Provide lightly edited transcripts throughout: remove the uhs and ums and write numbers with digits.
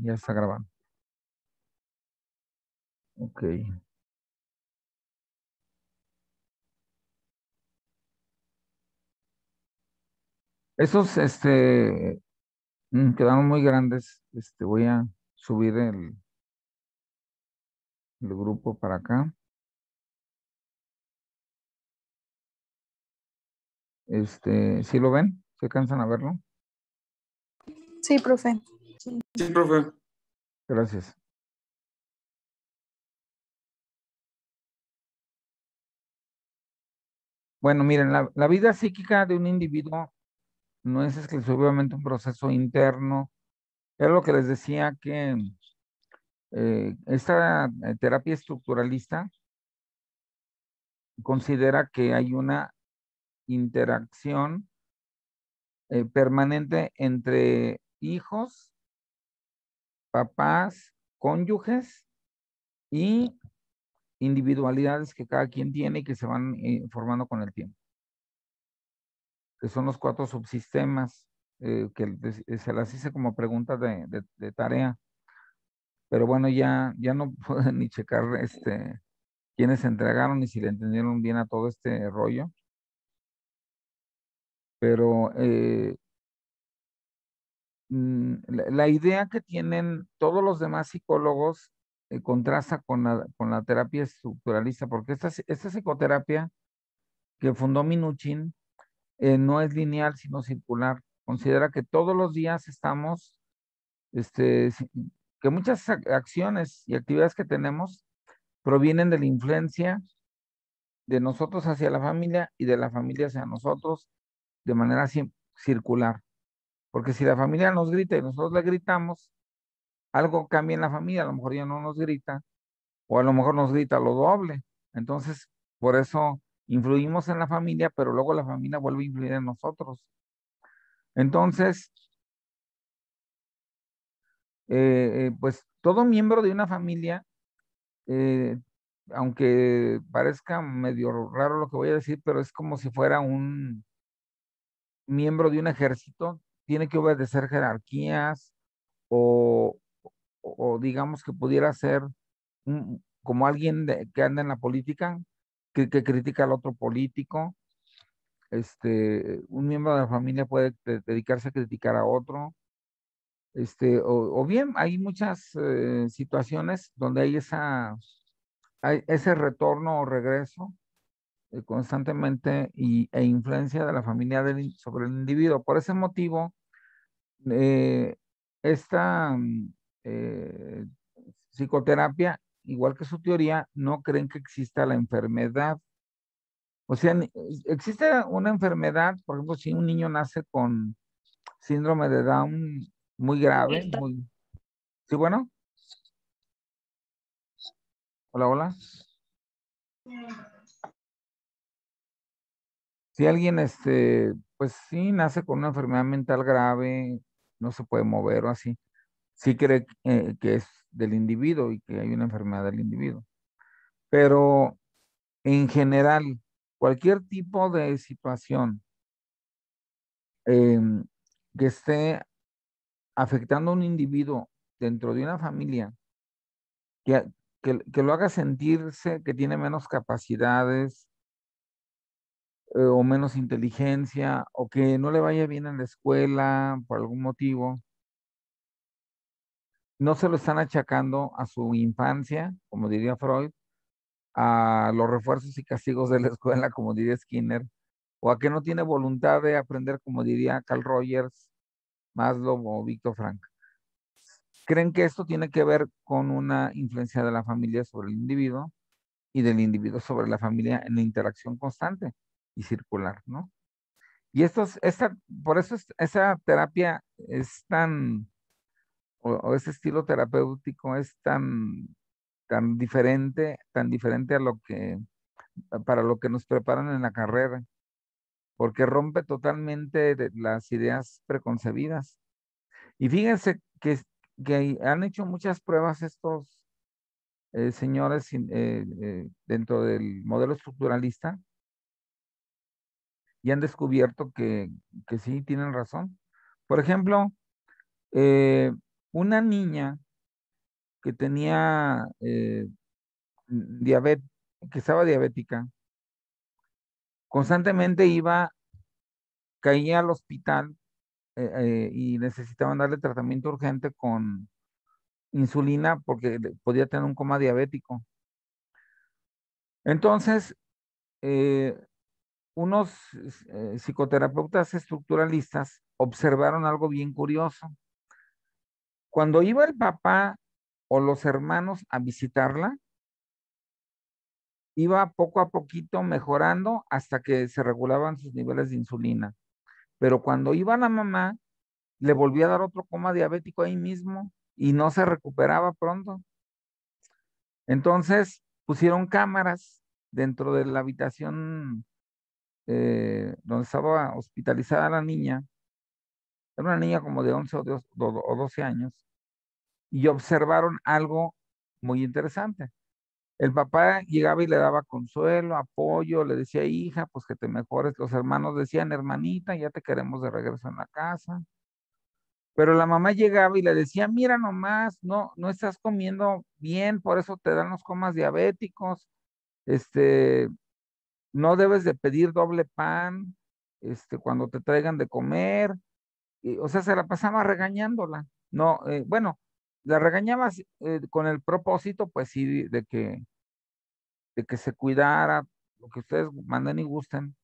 Ya está grabando. Ok. Esos, quedaron muy grandes. Voy a subir el grupo para acá. ¿Sí lo ven? ¿Se alcanzan a verlo? Sí, profe. Sí, profe. Gracias. Bueno, miren, la vida psíquica de un individuo no es exclusivamente un proceso interno. Es lo que les decía que esta terapia estructuralista considera que hay una interacción permanente entre hijos, papás, cónyuges y individualidades que cada quien tiene y que se van formando con el tiempo, que son los 4 subsistemas se las hice como preguntas de tarea, pero bueno, ya no puedo ni checar quiénes se entregaron ni si le entendieron bien a todo este rollo, pero la idea que tienen todos los demás psicólogos contrasta con la terapia estructuralista, porque esta psicoterapia que fundó Minuchin no es lineal, sino circular. Considera que todos los días estamos, que muchas acciones y actividades que tenemos provienen de la influencia de nosotros hacia la familia y de la familia hacia nosotros de manera circular. Porque si la familia nos grita y nosotros le gritamos, algo cambia en la familia, a lo mejor ya no nos grita, o a lo mejor nos grita lo doble. Entonces, por eso influimos en la familia, pero luego la familia vuelve a influir en nosotros. Entonces, pues todo miembro de una familia, eh, aunque parezca medio raro lo que voy a decir, pero es como si fuera un miembro de un ejército, tiene que obedecer jerarquías o, o digamos que pudiera ser como alguien que anda en la política, que critica al otro político. Un miembro de la familia puede dedicarse a criticar a otro. O bien hay muchas situaciones donde hay ese retorno o regreso constantemente e influencia de la familia sobre el individuo. Por ese motivo, eh, esta eh, psicoterapia, igual que su teoría, no creen que exista la enfermedad. O sea, existe una enfermedad, por ejemplo, si un niño nace con síndrome de Down muy grave, muy... Sí, bueno, hola, hola. Si alguien, pues sí, nace con una enfermedad mental grave, no se puede mover o así, sí cree que es del individuo y que hay una enfermedad del individuo. Pero en general, cualquier tipo de situación em, que esté afectando a un individuo dentro de una familia, que, que lo haga sentirse que tiene menos capacidades o menos inteligencia, o que no le vaya bien en la escuela por algún motivo, no se lo están achacando a su infancia, como diría Freud, a los refuerzos y castigos de la escuela, como diría Skinner, o a que no tiene voluntad de aprender, como diría Carl Rogers, Maslow o Viktor Frank. Creen que esto tiene que ver con una influencia de la familia sobre el individuo y del individuo sobre la familia en la interacción constante y circular, ¿no? Y por eso esa terapia es o ese estilo terapéutico es tan diferente para lo que nos preparan en la carrera, porque rompe totalmente las ideas preconcebidas. Y fíjense que han hecho muchas pruebas estos señores dentro del modelo estructuralista y han descubierto que sí tienen razón. Por ejemplo, una niña que tenía diabetes, que estaba diabética, constantemente caía al hospital y necesitaban darle tratamiento urgente con insulina porque podía tener un coma diabético. Entonces, eh, unos psicoterapeutas estructuralistas observaron algo bien curioso. Cuando iba el papá o los hermanos a visitarla, iba poco a poquito mejorando hasta que se regulaban sus niveles de insulina. Pero cuando iba la mamá, le volvía a dar otro coma diabético ahí mismo y no se recuperaba pronto. Entonces pusieron cámaras dentro de la habitación donde estaba hospitalizada la niña. Era una niña como de 11 o 12 años y observaron algo muy interesante. El papá llegaba y le daba consuelo, apoyo, le decía, hija, pues que te mejores. Los hermanos decían, hermanita, ya te queremos de regreso en la casa. Pero la mamá llegaba y le decía, mira nomás, no estás comiendo bien, por eso te dan los comas diabéticos, este, no debes de pedir doble pan, cuando te traigan de comer. O sea, se la pasaba regañándola. No, bueno, la regañaba con el propósito, pues sí, de que se cuidara, lo que ustedes manden y gusten,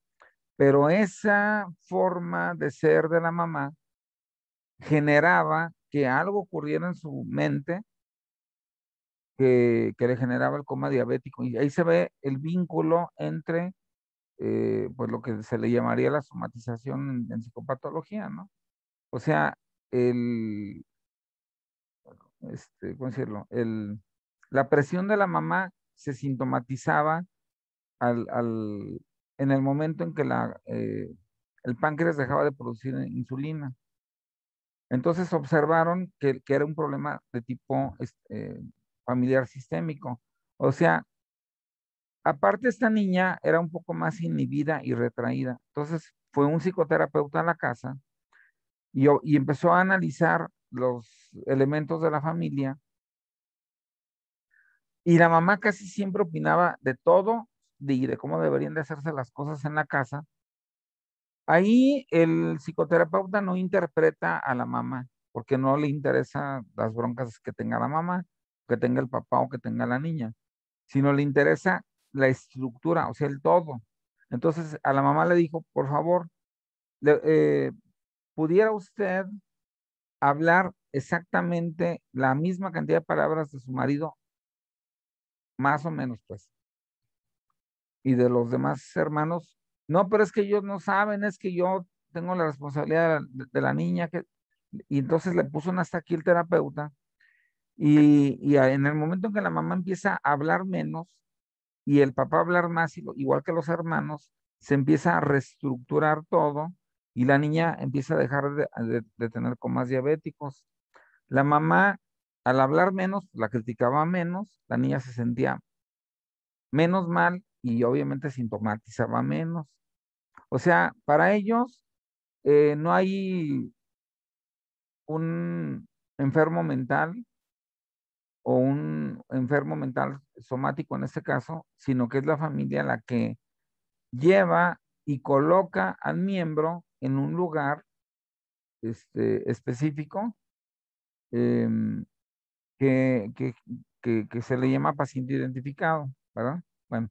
pero esa forma de ser de la mamá generaba que algo ocurriera en su mente que le generaba el coma diabético. Y ahí se ve el vínculo entre, pues lo que se le llamaría la somatización en psicopatología, ¿no? O sea, el, ¿cómo decirlo? La presión de la mamá se sintomatizaba en el momento en que el páncreas dejaba de producir insulina. Entonces observaron que era un problema de tipo familiar sistémico. O sea, aparte esta niña era un poco más inhibida y retraída. Entonces fue un psicoterapeuta a la casa y empezó a analizar los elementos de la familia y la mamá casi siempre opinaba de todo y de cómo deberían de hacerse las cosas en la casa. Ahí el psicoterapeuta no interpreta a la mamá, porque no le interesa las broncas que tenga la mamá, que tenga el papá o que tenga la niña, sino le interesa la estructura, o sea, el todo. Entonces a la mamá le dijo, por favor, le- eh, ¿pudiera usted hablar exactamente la misma cantidad de palabras de su marido, más o menos, pues, y de los demás hermanos? No, pero es que ellos no saben, es que yo tengo la responsabilidad de la niña, y entonces le puso un hasta aquí el terapeuta, en el momento en que la mamá empieza a hablar menos y el papá a hablar más, igual que los hermanos, se empieza a reestructurar todo y la niña empieza a dejar de tener comas diabéticos. La mamá, al hablar menos, la criticaba menos, la niña se sentía menos mal y obviamente sintomatizaba menos. O sea, para ellos no hay un enfermo mental o un enfermo mental somático en este caso, sino que es la familia la que lleva y coloca al miembro en un lugar específico em, que, que, que se le llama paciente identificado, ¿verdad? Bueno,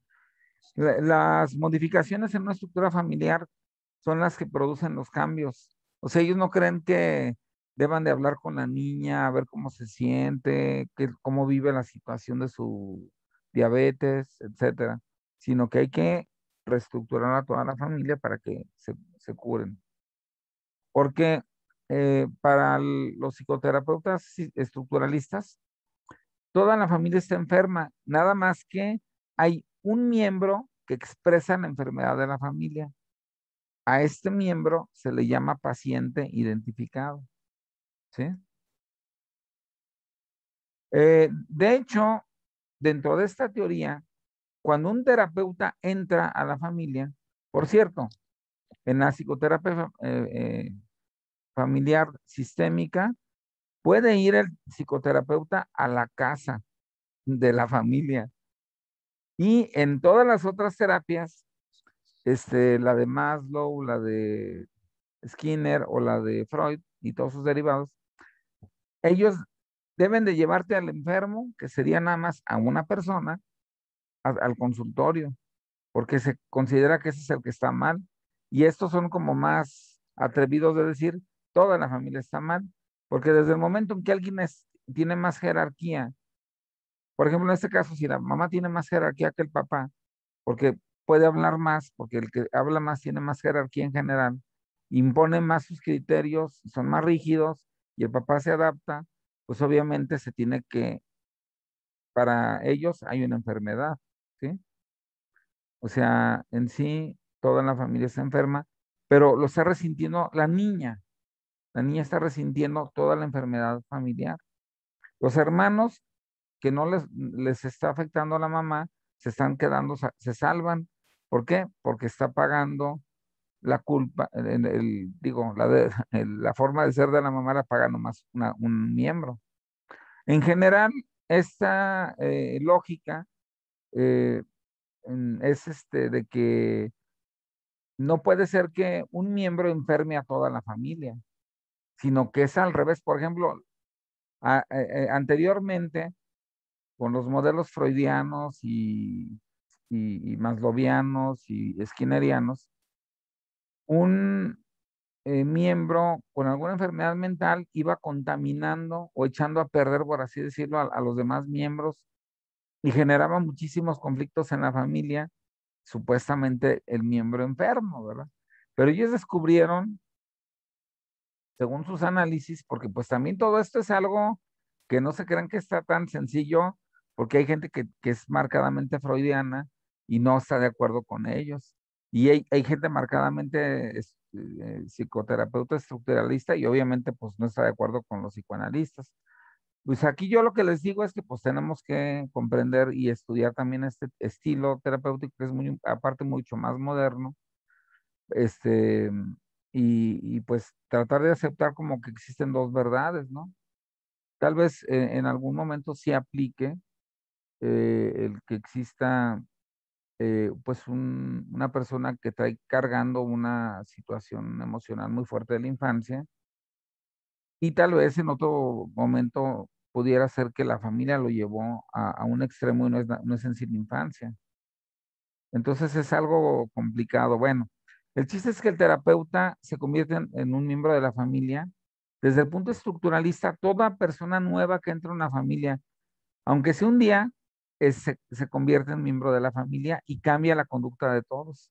las modificaciones en una estructura familiar son las que producen los cambios. O sea, ellos no creen que deban de hablar con la niña, a ver cómo se siente, cómo vive la situación de su diabetes, etcétera, sino que hay que reestructurar a toda la familia para que se curen. Porque para los psicoterapeutas estructuralistas, toda la familia está enferma, nada más que hay un miembro que expresa la enfermedad de la familia. A este miembro se le llama paciente identificado, ¿sí? De hecho, dentro de esta teoría, cuando un terapeuta entra a la familia, por cierto, en la psicoterapia familiar sistémica, puede ir el psicoterapeuta a la casa de la familia. Y en todas las otras terapias, la de Maslow, la de Skinner o la de Freud y todos sus derivados, ellos deben de llevarte al enfermo, que sería nada más a una persona, al consultorio, porque se considera que ese es el que está mal. Y estos son como más atrevidos de decir, toda la familia está mal, porque desde el momento en que alguien tiene más jerarquía, por ejemplo, en este caso, si la mamá tiene más jerarquía que el papá, porque puede hablar más, porque el que habla más tiene más jerarquía en general, impone más sus criterios, son más rígidos y el papá se adapta, pues obviamente se tiene que, para ellos hay una enfermedad, ¿sí? O sea, en sí, toda la familia está enferma, pero lo está resintiendo la niña está resintiendo toda la enfermedad familiar. Los hermanos que no les está afectando a la mamá, se están quedando, se salvan. ¿Por qué? Porque está pagando la culpa, digo, la forma de ser de la mamá la paga nomás un miembro. En general, esta lógica eh, es de que no puede ser que un miembro enferme a toda la familia, sino que es al revés. Por ejemplo, anteriormente, con los modelos freudianos y maslowianos y skinnerianos, un miembro con alguna enfermedad mental iba contaminando o echando a perder, por así decirlo, a los demás miembros y generaba muchísimos conflictos en la familia, supuestamente el miembro enfermo, ¿verdad? Pero ellos descubrieron, según sus análisis, porque pues también todo esto es algo que no se crean que está tan sencillo, porque hay gente que es marcadamente freudiana y no está de acuerdo con ellos. Y hay gente marcadamente psicoterapeuta estructuralista y obviamente pues no está de acuerdo con los psicoanalistas. Pues aquí yo lo que les digo es que pues tenemos que comprender y estudiar también este estilo terapéutico que es muy, aparte mucho más moderno, este, pues tratar de aceptar como que existen dos verdades, ¿no? Tal vez en algún momento sí aplique el que exista pues una persona que trae cargando una situación emocional muy fuerte de la infancia y tal vez en otro momento pudiera ser que la familia lo llevó a un extremo y no es en sí la infancia. Entonces es algo complicado. Bueno, el chiste es que el terapeuta se convierte en un miembro de la familia. Desde el punto estructuralista, toda persona nueva que entra en una familia, aunque sea un día, se convierte en miembro de la familia y cambia la conducta de todos,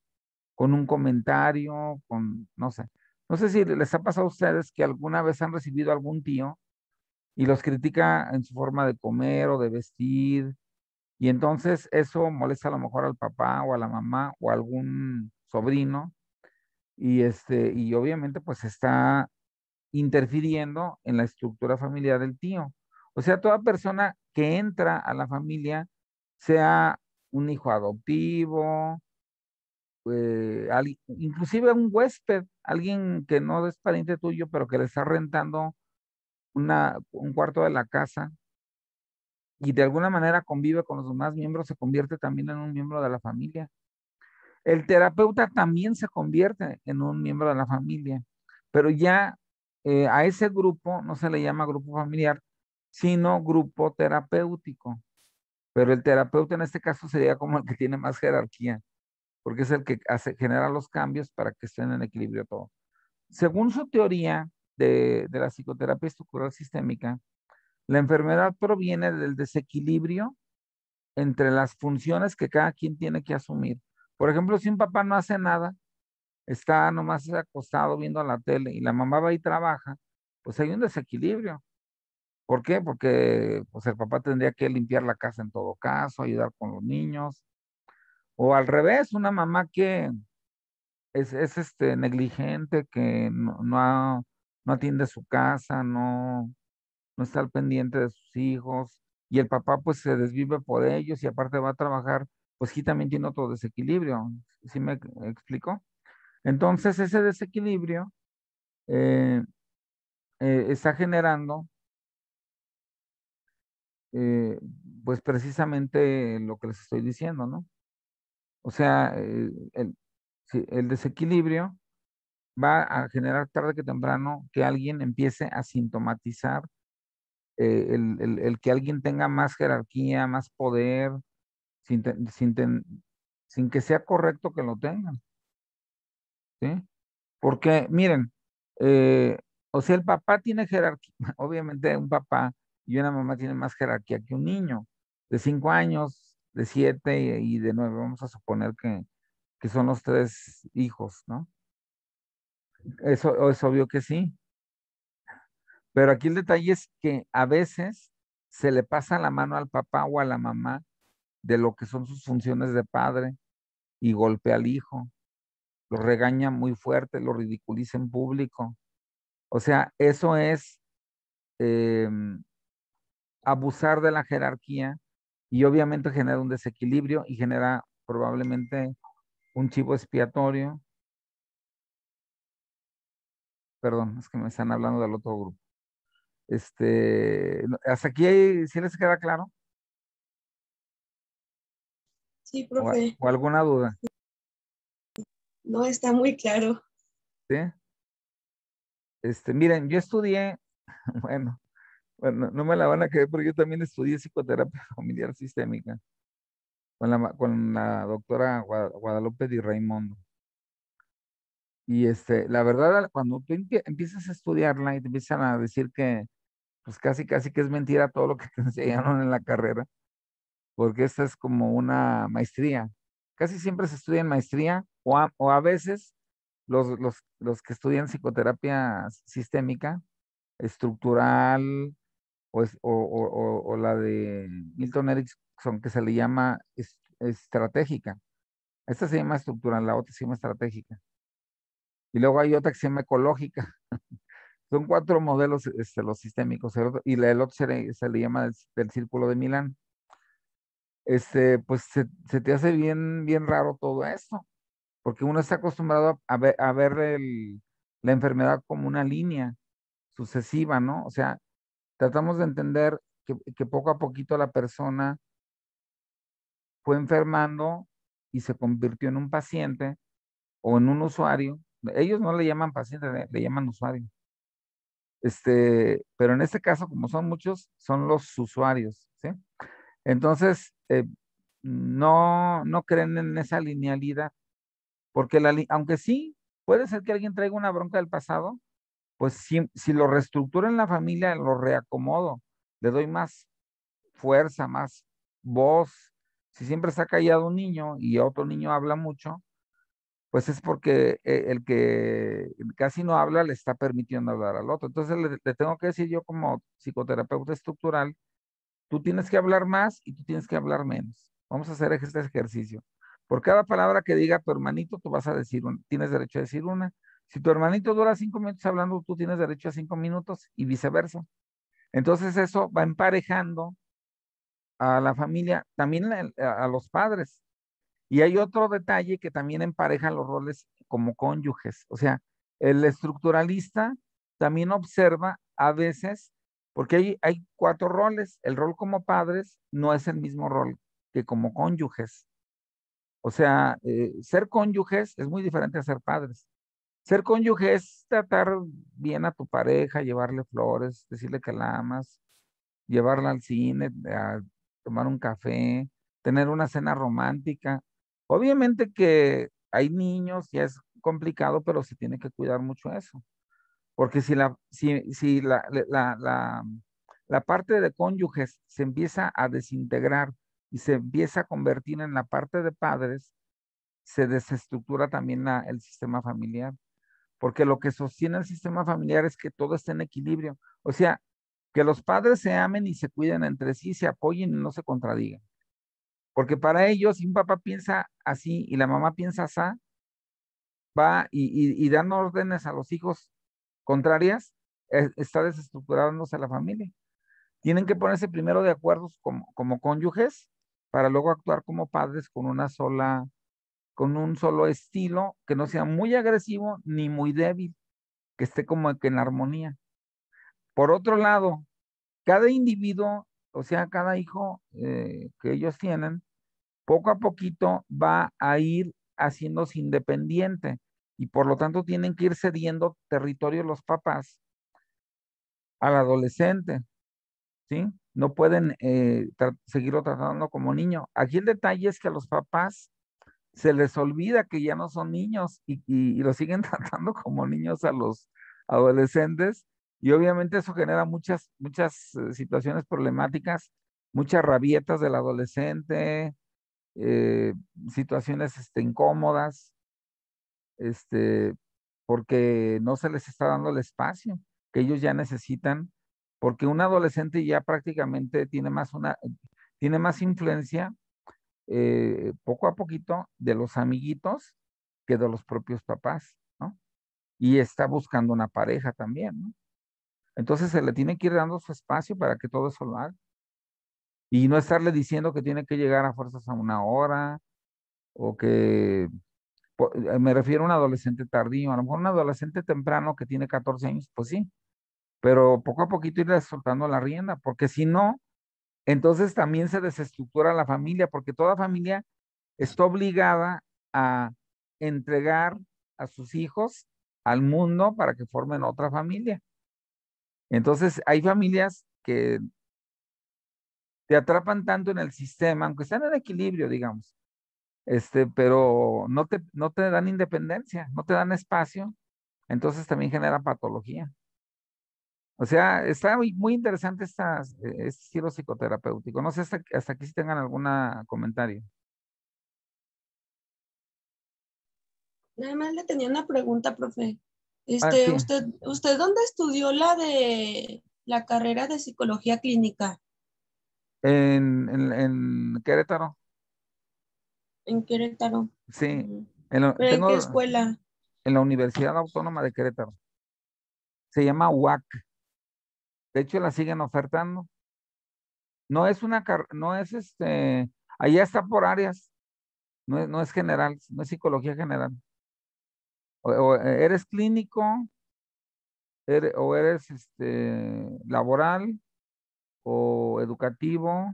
con un comentario, con, no sé. No sé si les ha pasado a ustedes que alguna vez han recibido algún tío y los critica en su forma de comer o de vestir, y entonces eso molesta a lo mejor al papá o a la mamá o a algún sobrino y obviamente pues está interfiriendo en la estructura familiar del tío. O sea, toda persona que entra a la familia, sea un hijo adoptivo, inclusive un huésped, alguien que no es pariente tuyo, pero que le está rentando un cuarto de la casa y de alguna manera convive con los demás miembros, se convierte también en un miembro de la familia. El terapeuta también se convierte en un miembro de la familia, pero ya a ese grupo no se le llama grupo familiar, sino grupo terapéutico. Pero el terapeuta en este caso sería como el que tiene más jerarquía, porque es el que genera los cambios para que estén en equilibrio todo. Según su teoría de la psicoterapia estructural sistémica, la enfermedad proviene del desequilibrio entre las funciones que cada quien tiene que asumir. Por ejemplo, si un papá no hace nada, está nomás acostado viendo la tele y la mamá va y trabaja, pues hay un desequilibrio. ¿Por qué? Porque pues el papá tendría que limpiar la casa en todo caso, ayudar con los niños. O al revés, una mamá que es negligente, que no atiende su casa, no está al pendiente de sus hijos, y el papá pues se desvive por ellos y aparte va a trabajar, pues aquí también tiene otro desequilibrio. ¿Sí me explico? Entonces ese desequilibrio eh, está generando eh, pues precisamente lo que les estoy diciendo, ¿no? O sea, sí, el desequilibrio va a generar tarde que temprano que alguien empiece a sintomatizar, el que alguien tenga más jerarquía, más poder, sin, sin que sea correcto que lo tengan, ¿sí? Porque, miren, o sea, el papá tiene jerarquía, obviamente un papá y una mamá tienen más jerarquía que un niño de 5 años, de 7 y de 9, vamos a suponer que son los tres hijos, ¿no? Eso es obvio que sí, pero aquí el detalle es que a veces se le pasa la mano al papá o a la mamá de lo que son sus funciones de padre y golpea al hijo, lo regaña muy fuerte, lo ridiculiza en público. O sea, eso es eh, abusar de la jerarquía y obviamente genera un desequilibrio y genera probablemente un chivo expiatorio. Perdón, es que me están hablando del otro grupo. Hasta aquí, ¿sí les queda claro? Sí, ¿O, profe. o alguna duda? No está muy claro. ¿Sí? Miren, yo estudié, bueno, bueno, no me la van a creer, pero yo también estudié psicoterapia familiar sistémica con la doctora Guadalupe Di Raimondo. Y la verdad, cuando tú empiezas a estudiarla y te empiezan a decir que, pues casi, casi que es mentira todo lo que te enseñaron en la carrera, porque esta es como una maestría. Casi siempre se estudia en maestría o a veces los que estudian psicoterapia sistémica, estructural o la de Milton Erickson, que se le llama estratégica. Esta se llama estructural, la otra se llama estratégica. Y luego hay otra que se llama ecológica. Son 4 modelos los sistémicos, y el otro se le llama del círculo de Milán. Pues se te hace bien, bien raro todo esto, porque uno está acostumbrado a ver la enfermedad como una línea sucesiva, ¿no? O sea, tratamos de entender que poco a poquito la persona fue enfermando y se convirtió en un paciente o en un usuario. Ellos no le llaman paciente, le llaman usuario. Pero en este caso, como son muchos, son los usuarios, ¿sí? Entonces, no creen en esa linealidad, porque aunque sí, puede ser que alguien traiga una bronca del pasado, pues si lo reestructuro en la familia, lo reacomodo, le doy más fuerza, más voz. Si siempre está callado un niño y otro niño habla mucho, pues es porque el que casi no habla le está permitiendo hablar al otro. Entonces le tengo que decir yo como psicoterapeuta estructural, tú tienes que hablar más y tú tienes que hablar menos. Vamos a hacer este ejercicio. Por cada palabra que diga tu hermanito, tú vas a decir tienes derecho a decir una. Si tu hermanito dura 5 minutos hablando, tú tienes derecho a 5 minutos y viceversa. Entonces eso va emparejando a la familia, también a los padres. Y hay otro detalle que también empareja los roles como cónyuges. O sea, el estructuralista también observa a veces, porque hay 4 roles. El rol como padres no es el mismo rol que como cónyuges. O sea, ser cónyuges es muy diferente a ser padres. Ser cónyuge es tratar bien a tu pareja, llevarle flores, decirle que la amas, llevarla al cine, a tomar un café, tener una cena romántica. Obviamente que hay niños, ya es complicado, pero se tiene que cuidar mucho eso. Porque si la parte de cónyuges se empieza a desintegrar y se empieza a convertir en la parte de padres, se desestructura también el sistema familiar, porque lo que sostiene el sistema familiar es que todo esté en equilibrio. O sea, que los padres se amen y se cuiden entre sí, se apoyen y no se contradigan. Porque para ellos, si un papá piensa así y la mamá piensa así, va y dan órdenes a los hijos contrarias, está desestructurándose la familia. Tienen que ponerse primero de acuerdo como cónyuges para luego actuar como padres con un solo estilo que no sea muy agresivo ni muy débil, que esté como que en armonía. Por otro lado, cada individuo o sea, cada hijo que ellos tienen, poco a poquito va a ir haciéndose independiente y por lo tanto tienen que ir cediendo territorio los papás al adolescente, ¿sí? No pueden seguirlo tratando como niño. Aquí el detalle es que a los papás se les olvida que ya no son niños y lo siguen tratando como niños a los adolescentes y obviamente eso genera muchas situaciones problemáticas, muchas rabietas del adolescente, eh, situaciones incómodas, este, porque no se les está dando el espacio que ellos ya necesitan, porque un adolescente ya prácticamente tiene más influencia poco a poquito de los amiguitos que de los propios papás, ¿no? Y está buscando una pareja también, ¿no? Entonces se le tiene que ir dando su espacio para que todo eso lo haga. Y no estarle diciendo que tiene que llegar a fuerzas a una hora o que me refiero a un adolescente tardío, a lo mejor un adolescente temprano que tiene 14 años, pues sí, pero poco a poquito irle soltando la rienda, porque si no, entonces también se desestructura la familia, porque toda familia está obligada a entregar a sus hijos al mundo para que formen otra familia. Entonces, hay familias que te atrapan tanto en el sistema, aunque están en equilibrio, digamos, pero no te dan independencia, no te dan espacio, entonces también genera patología. O sea, está muy interesante este estilo psicoterapéutico. No sé hasta aquí si tengan algún comentario. Nada más le tenía una pregunta, profe. Ah, sí, ¿Usted dónde estudió la carrera de psicología clínica? en Querétaro, En Querétaro. sí. Ujú. ¿Pero en qué Tengo escuela? en la Universidad Autónoma de Querétaro. Se llama UAC. De hecho, la siguen ofertando. No es allá está por áreas, no es general, no es psicología general. O eres clínico, o eres laboral, o educativo,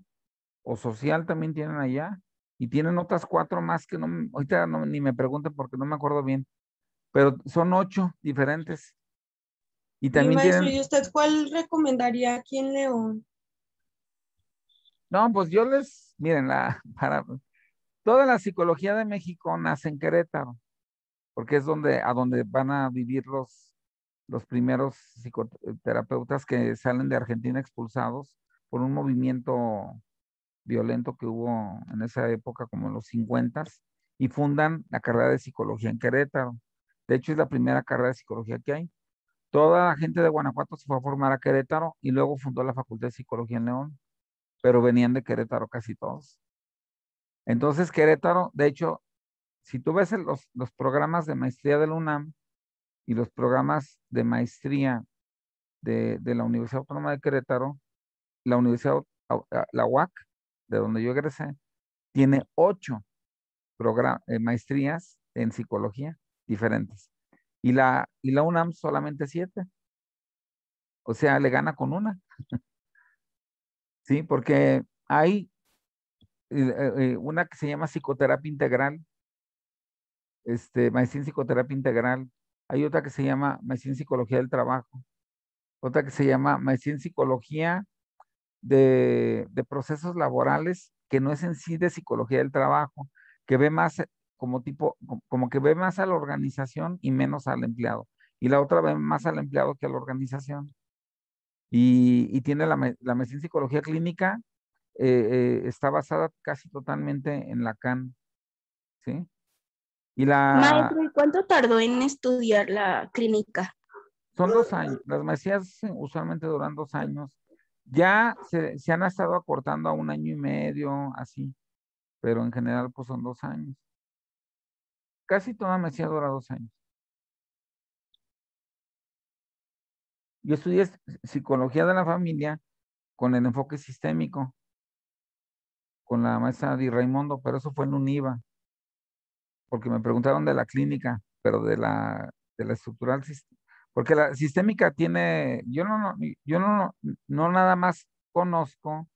o social también tienen allá. Y tienen otras 4 más que ahorita ni me pregunten porque no me acuerdo bien, pero son 8 diferentes. Y Y también maestro, tienen, ¿y usted cuál recomendaría aquí en León? no, pues miren, toda la psicología de México nace en Querétaro, porque es a donde van a vivir los primeros psicoterapeutas que salen de Argentina expulsados por un movimiento violento que hubo en esa época, como en los 50, y fundan la carrera de psicología en Querétaro. De hecho, es la primera carrera de psicología que hay. Toda la gente de Guanajuato se fue a formar a Querétaro y luego fundó la Facultad de Psicología en León, pero venían de Querétaro casi todos. Entonces, Querétaro, de hecho, si tú ves los programas de maestría de la UNAM y los programas de maestría de la Universidad Autónoma de Querétaro, la Universidad, la UAC, de donde yo egresé, tiene 8 maestrías en psicología diferentes. Y la UNAM solamente 7. O sea, le gana con una, ¿sí? Porque hay una que se llama psicoterapia integral, maestría en psicoterapia integral. Hay otra que se llama maestría en psicología del trabajo. Otra que se llama maestría en psicología de procesos laborales, que no es en sí de psicología del trabajo, que ve más como que ve más a la organización y menos al empleado. Y la otra ve más al empleado que a la organización. Y tiene la maestría en psicología clínica, está basada casi totalmente en Lacan, ¿sí? Y Maestro, ¿y cuánto tardó en estudiar la clínica? son 2 años. Las maestrías usualmente duran 2 años. Ya se han estado acortando a 1 año y medio, así, pero en general pues son 2 años. Casi toda maestría dura 2 años. Yo estudié psicología de la familia con el enfoque sistémico, con la maestra Di Raimundo, pero eso fue en UNIVA, porque me preguntaron de la clínica, pero de la estructural, porque la sistémica tiene, yo no nada más conozco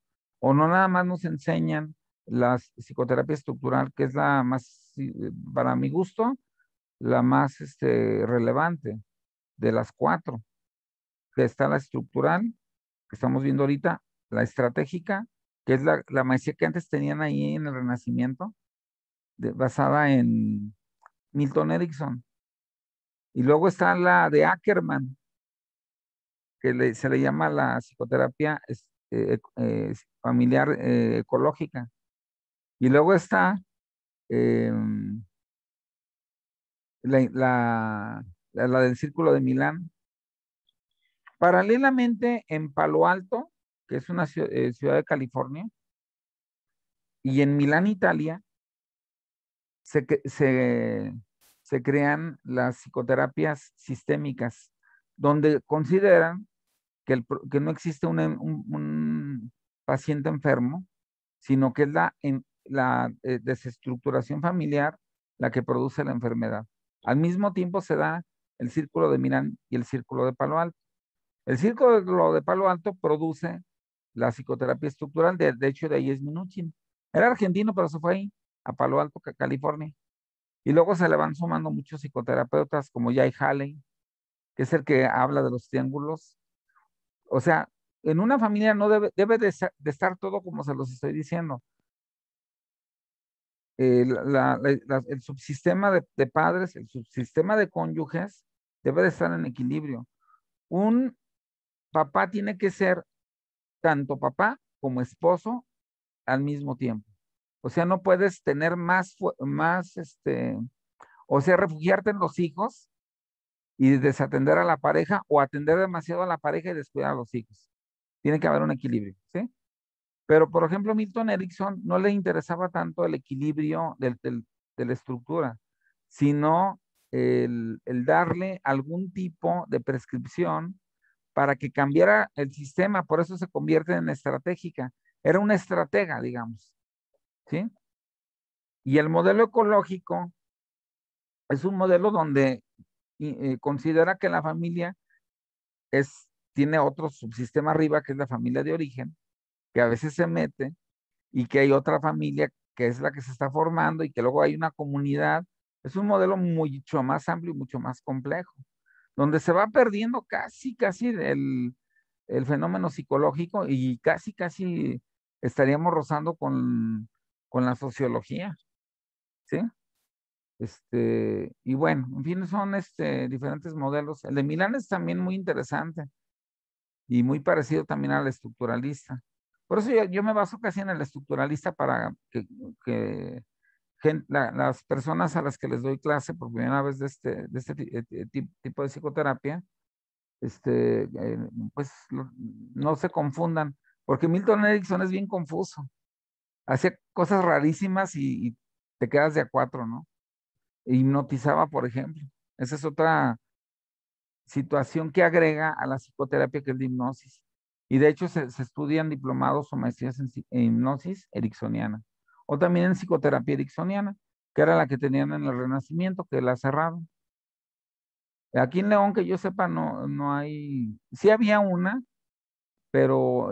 O no nada más nos enseñan la psicoterapia estructural, que es la más, para mi gusto, la más relevante de las cuatro, que está la estructural, que estamos viendo ahorita, la estratégica, que es la maestría que antes tenían ahí en el Renacimiento, basada en Milton Erickson. Y luego está la de Ackerman, que se le llama la psicoterapia familiar ecológica. Y luego está em, la del Círculo de Milán. Paralelamente, en Palo Alto, que es una ciudad de California, y en Milán, Italia, se, se crean las psicoterapias sistémicas, donde consideran que no existe un paciente enfermo, sino que es la desestructuración familiar la que produce la enfermedad. Al mismo tiempo se da el Círculo de Milán y el Círculo de Palo Alto. El Círculo de Palo Alto produce la psicoterapia estructural, de hecho de ahí es Minuchin. Era argentino, pero se fue ahí, a Palo Alto, California. Y luego se le van sumando muchos psicoterapeutas como Jay Haley, que es el que habla de los triángulos. O sea, en una familia no debe de estar todo como se los estoy diciendo. El subsistema de padres, el subsistema de cónyuges debe de estar en equilibrio. Un papá tiene que ser tanto papá como esposo al mismo tiempo. O sea, no puedes tener o sea, refugiarte en los hijos y desatender a la pareja o atender demasiado a la pareja y descuidar a los hijos. Tiene que haber un equilibrio, ¿sí? Pero, por ejemplo, Milton Erickson no le interesaba tanto el equilibrio de la estructura, sino el darle algún tipo de prescripción para que cambiara el sistema, por eso se convierte en estratégica. Era una estratega, digamos, ¿sí? Y el modelo ecológico es un modelo donde considera que la familia tiene otro subsistema arriba, que es la familia de origen, que a veces se mete, y que hay otra familia que es la que se está formando y que luego hay una comunidad. Es un modelo mucho más amplio y mucho más complejo, donde se va perdiendo casi el fenómeno psicológico y casi estaríamos rozando con la sociología, ¿sí? Y bueno, en fin, son diferentes modelos. El de Milán es también muy interesante y muy parecido también al estructuralista. Por eso yo me baso casi en el estructuralista para que las personas a las que les doy clase por primera vez de este tipo de psicoterapia, pues no se confundan, porque Milton Erickson es bien confuso. Hacía cosas rarísimas y te quedas de a cuatro, ¿no? Hipnotizaba, por ejemplo. Esa es otra situación que agrega a la psicoterapia, que es la hipnosis. Y de hecho se estudian diplomados o maestrías en hipnosis ericksoniana, o también en psicoterapia ericksoniana, que era la que tenían en el Renacimiento, que la cerraron. Aquí en León, que yo sepa, no hay, sí había una, pero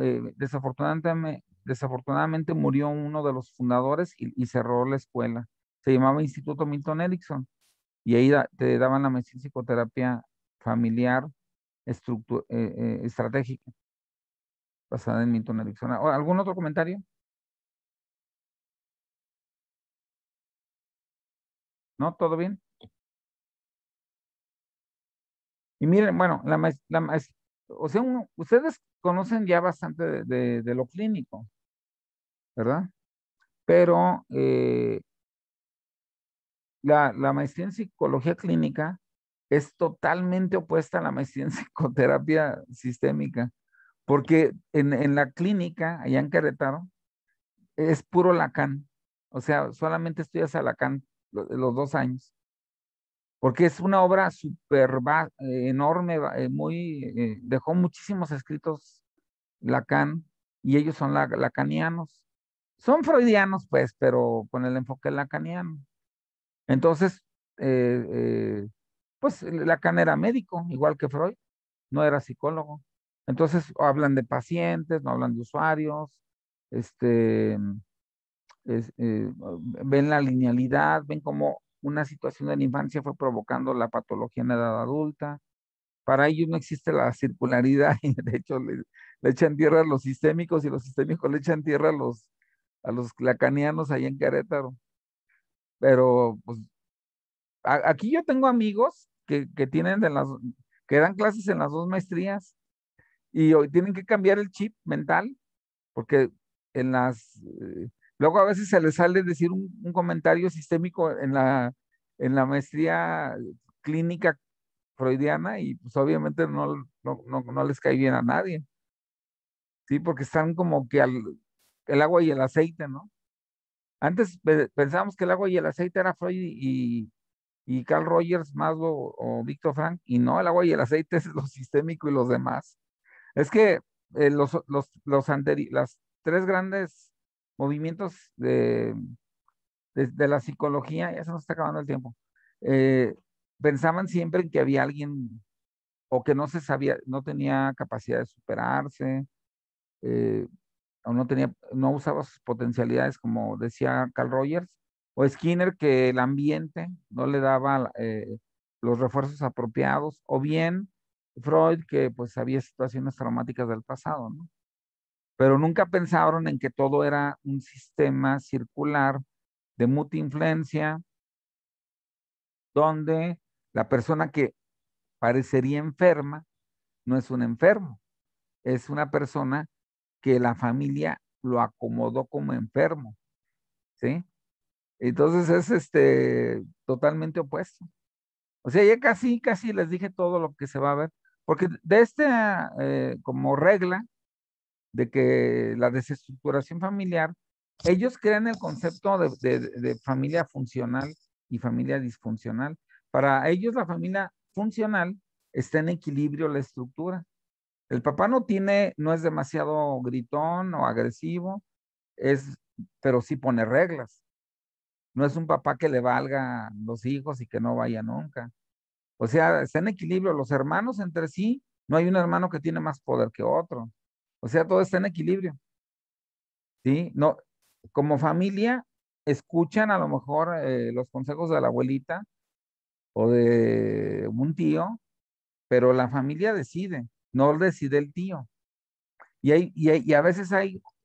desafortunadamente murió uno de los fundadores y cerró la escuela. Se llamaba Instituto Milton Erickson, y ahí te daban la maestría en psicoterapia familiar estratégica, basada en Milton Erickson. ¿Algún otro comentario? ¿No? ¿Todo bien? Y miren, bueno, o sea, ustedes conocen ya bastante de lo clínico, ¿verdad? Pero la maestría en psicología clínica es totalmente opuesta a la maestría en psicoterapia sistémica, porque en la clínica, allá en Querétaro, es puro Lacan. O sea, solamente estudias a Lacan los 2 años, porque es una obra súper enorme, dejó muchísimos escritos Lacan, y ellos son lacanianos. Son freudianos, pues, pero con el enfoque lacaniano. Entonces, eh, eh, pues Lacan era médico, igual que Freud, no era psicólogo. Entonces, hablan de pacientes, no hablan de usuarios, este, ven la linealidad, ven cómo una situación de la infancia fue provocando la patología en la edad adulta. Para ellos no existe la circularidad y de hecho le echan tierra a los sistémicos y los sistémicos le echan tierra a los lacanianos allá en Querétaro. Pero pues aquí yo tengo amigos que tienen que dan clases en las dos maestrías y hoy tienen que cambiar el chip mental porque en luego a veces se les sale decir un comentario sistémico en la maestría clínica freudiana y pues obviamente no les cae bien a nadie, ¿sí? Porque están como que el agua y el aceite, ¿no? Antes pensábamos que el agua y el aceite era Freud y Carl Rogers, Maslow o Viktor Frank, y no, el agua y el aceite es lo sistémico y los demás. Es que las tres grandes movimientos de la psicología, ya se nos está acabando el tiempo, eh, pensaban siempre en que había alguien o que no se sabía, no tenía capacidad de superarse, eh, o no usaba sus potencialidades, como decía Carl Rogers, o Skinner, que el ambiente no le daba los refuerzos apropiados, o bien Freud, que pues había situaciones traumáticas del pasado, ¿no? Pero nunca pensaron en que todo era un sistema circular de mutua influencia, donde la persona que parecería enferma no es un enfermo, es una persona que la familia lo acomodó como enfermo, ¿sí? Entonces es totalmente opuesto. O sea, ya casi les dije todo lo que se va a ver, porque de como regla de que la desestructuración familiar, ellos crean el concepto de familia funcional y familia disfuncional. Para ellos la familia funcional está en equilibrio la estructura. El papá no es demasiado gritón o agresivo, es, pero sí pone reglas. No es un papá que le valga los hijos y que no vaya nunca. O sea, está en equilibrio. Los hermanos entre sí, no hay un hermano que tiene más poder que otro. O sea, todo está en equilibrio. ¿Sí? No, como familia, escuchan a lo mejor los consejos de la abuelita o de un tío, pero la familia decide, no decide el tío. Y a veces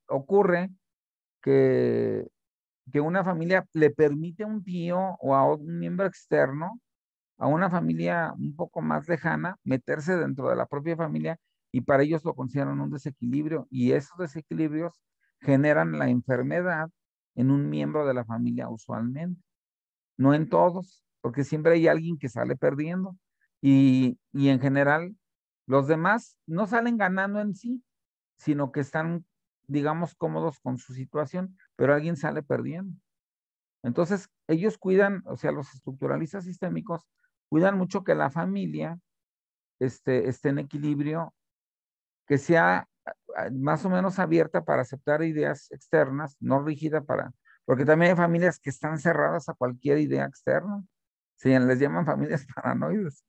ocurre que, que una familia le permite a un tío o a un miembro externo, a una familia un poco más lejana, meterse dentro de la propia familia y para ellos lo consideran un desequilibrio y esos desequilibrios generan la enfermedad en un miembro de la familia usualmente, no en todos, porque siempre hay alguien que sale perdiendo y en general los demás no salen ganando en sí, sino que están, digamos, cómodos con su situación, pero alguien sale perdiendo. Entonces, ellos cuidan, o sea, los estructuralistas sistémicos cuidan mucho que la familia esté en equilibrio, que sea más o menos abierta para aceptar ideas externas, no rígida porque también hay familias que están cerradas a cualquier idea externa, se les llaman familias paranoides,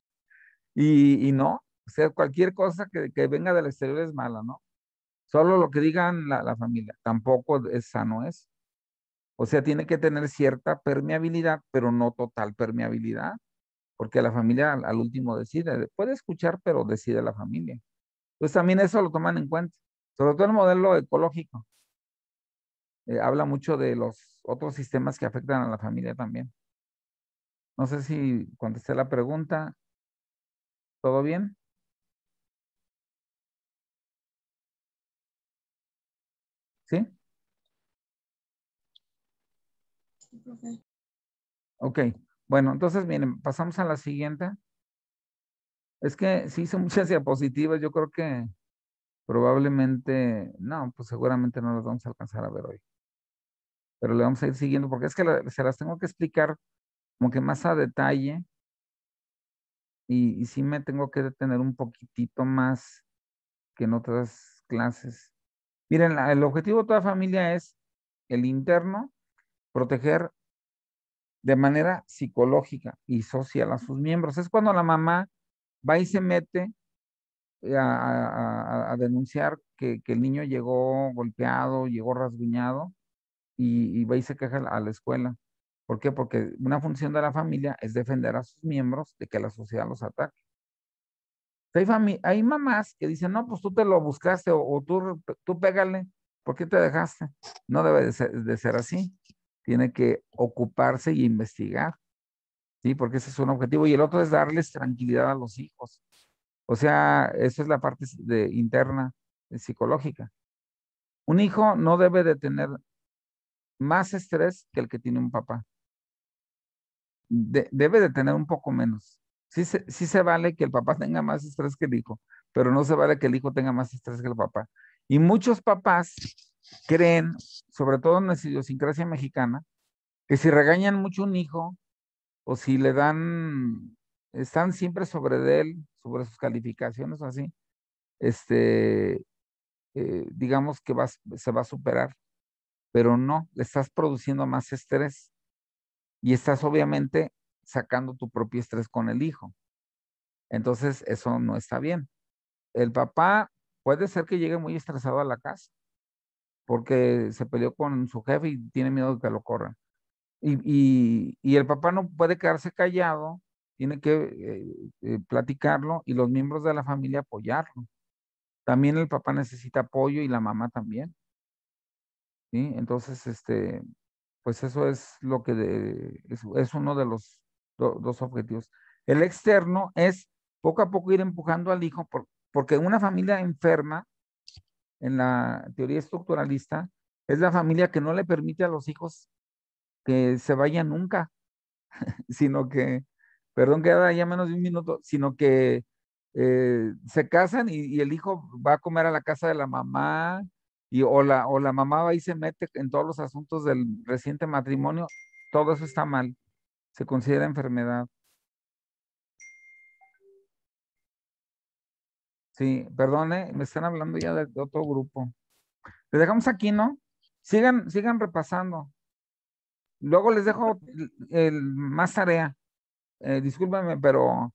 y no, o sea, cualquier cosa que venga del exterior es mala, ¿no? Solo lo que digan la familia, tampoco es sano eso. O sea, tiene que tener cierta permeabilidad, pero no total permeabilidad, porque la familia al último decide. Puede escuchar, pero decide la familia. Entonces también eso lo toman en cuenta. Sobre todo el modelo ecológico. Habla mucho de los otros sistemas que afectan a la familia también. No sé si contesté la pregunta. ¿Todo bien? ¿Sí? Sí, profe. Ok. Bueno, entonces, miren, pasamos a la siguiente. Es que sí hice muchas diapositivas. Yo creo que probablemente, no, pues seguramente no las vamos a alcanzar a ver hoy. Pero le vamos a ir siguiendo porque es que se las tengo que explicar como que más a detalle y sí me tengo que detener un poquitito más que en otras clases. Miren, el objetivo de toda familia es el interno, proteger de manera psicológica y social a sus miembros. Es cuando la mamá va y se mete a denunciar que el niño llegó golpeado, llegó rasguñado y va y se queja a la escuela. ¿Por qué? Porque una función de la familia es defender a sus miembros de que la sociedad los ataque. Hay mamás que dicen, no, pues tú te lo buscaste o tú pégale, ¿por qué te dejaste? No debe de ser así. Tiene que ocuparse y investigar, ¿sí? Porque ese es un objetivo. Y el otro es darles tranquilidad a los hijos. O sea, esa es la parte interna, psicológica. Un hijo no debe de tener más estrés que el que tiene un papá. Debe de tener un poco menos. Sí se vale que el papá tenga más estrés que el hijo, pero no se vale que el hijo tenga más estrés que el papá. Y muchos papás creen, sobre todo en la idiosincrasia mexicana, que si regañan mucho a un hijo o si le están siempre sobre de él, sobre sus calificaciones o así, este, digamos que se va a superar, pero no, le estás produciendo más estrés y estás obviamente sacando tu propio estrés con el hijo. Entonces, eso no está bien. El papá puede ser que llegue muy estresado a la casa porque se peleó con su jefe y tiene miedo de que lo corran. Y el papá no puede quedarse callado, tiene que platicarlo y los miembros de la familia apoyarlo. También el papá necesita apoyo y la mamá también, ¿sí? Entonces, pues eso es lo que es uno de los dos objetivos. El externo es poco a poco ir empujando al hijo, porque una familia enferma, en la teoría estructuralista, es la familia que no le permite a los hijos que se vayan nunca, sino que, perdón que ya menos de un minuto, sino que se casan y el hijo va a comer a la casa de la mamá, o la mamá va y se mete en todos los asuntos del reciente matrimonio, todo eso está mal, se considera enfermedad. Sí, perdone, me están hablando ya de otro grupo. Le dejamos aquí, ¿no? Sigan repasando. Luego les dejo más tarea. Discúlpenme, pero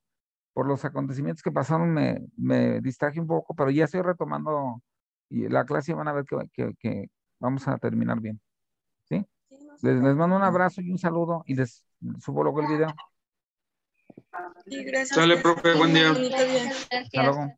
por los acontecimientos que pasaron me distraje un poco, pero ya estoy retomando y la clase y van a ver que vamos a terminar bien. ¿Sí? Sí, no se Les mando un preocupe. abrazo y un saludo y les subo luego el video. Sí, gracias. Sale, profe, buen día. Bonito día. Hasta luego.